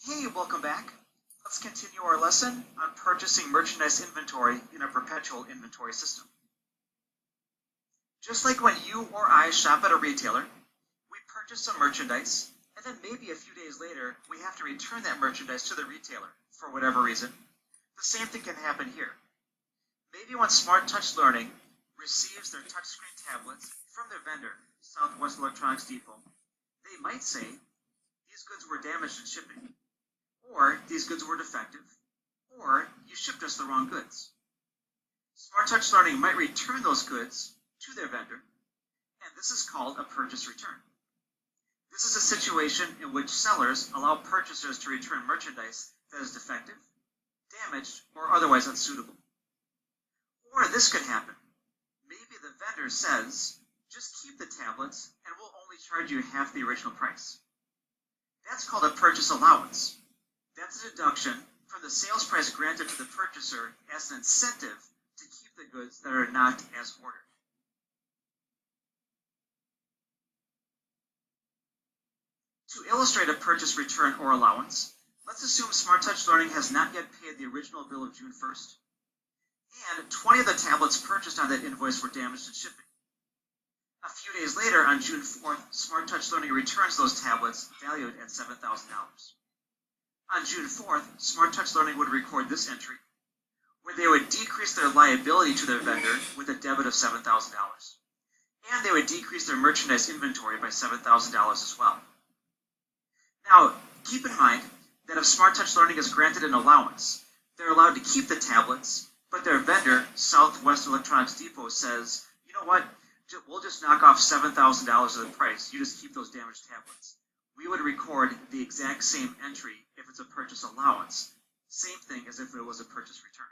Hey, welcome back. Let's continue our lesson on purchasing merchandise inventory in a perpetual inventory system. Just like when you or I shop at a retailer, we purchase some merchandise, and then maybe a few days later, we have to return that merchandise to the retailer for whatever reason. The same thing can happen here. Maybe when Smart Touch Learning receives their touchscreen tablets from their vendor, Southwest Electronics Depot, they might say, these goods were damaged in shipping, or these goods were defective, or you shipped us the wrong goods. Smart Touch Learning might return those goods to their vendor, and this is called a purchase return. This is a situation in which sellers allow purchasers to return merchandise that is defective, damaged, or otherwise unsuitable. Or this could happen. Maybe the vendor says, just keep the tablets and we'll only charge you half the original price. That's called a purchase allowance. That's a deduction from the sales price granted to the purchaser as an incentive to keep the goods that are not as ordered. To illustrate a purchase return or allowance, let's assume Smart Touch Learning has not yet paid the original bill of June 1st, and 20 of the tablets purchased on that invoice were damaged in shipping. A few days later, on June 4th, Smart Touch Learning returns those tablets valued at $7,000. On June 4th, Smart Touch Learning would record this entry, where they would decrease their liability to their vendor with a debit of $7,000. And they would decrease their merchandise inventory by $7,000 as well. Now, keep in mind that if Smart Touch Learning is granted an allowance, they're allowed to keep the tablets, but their vendor, Southwest Electronics Depot, says, you know what, we'll just knock off $7,000 of the price. You just keep those damaged tablets. We would record the exact same entry if it's a purchase allowance. Same thing as if it was a purchase return.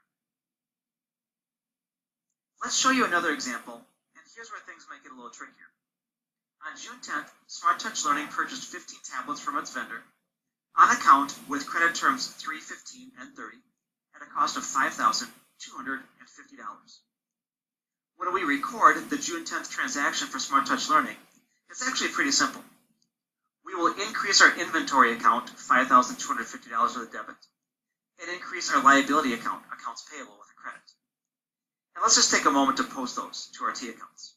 Let's show you another example, and here's where things might get a little trickier. On June 10th, Smart Touch Learning purchased 15 tablets from its vendor on account with credit terms 3, 15, and 30 at a cost of $5,250. When we record the June 10th transaction for Smart Touch Learning, it's actually pretty simple. We will increase our inventory account, $5,250 with a debit, and increase our liability account, accounts payable, with a credit. And let's just take a moment to post those to our T accounts.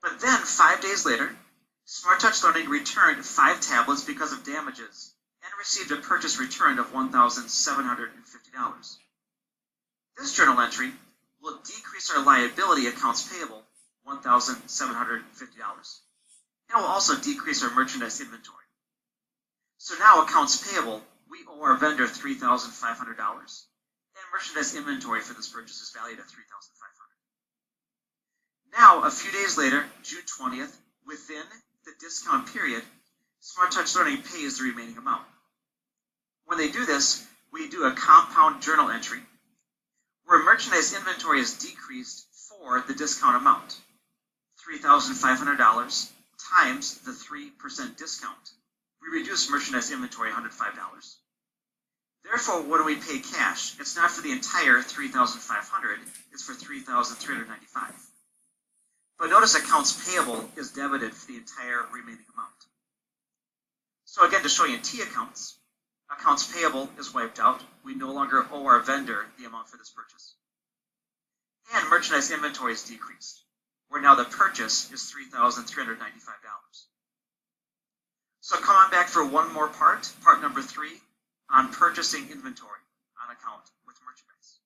But then, 5 days later, Smart Touch Learning returned 5 tablets because of damages and received a purchase return of $1,750. This journal entry will decrease our liability accounts payable, $1,750, and will also decrease our merchandise inventory. So now accounts payable, we owe our vendor $3,500, and merchandise inventory for this purchase is valued at $3,500. Now, a few days later, June 20th, within the discount period, Smart Touch Learning pays the remaining amount. When they do this, we do a compound journal entry where merchandise inventory is decreased for the discount amount, $3,500 times the 3% discount. We reduce merchandise inventory $105. Therefore, when we pay cash, it's not for the entire $3,500, it's for $3,395. But notice accounts payable is debited for the entire remaining amount. So again, to show you in T accounts, accounts payable is wiped out. We no longer owe our vendor the amount for this purchase. And merchandise inventory is decreased, where now the purchase is $3,395. So come on back for one more part number 3, on purchasing inventory on account with merchandise.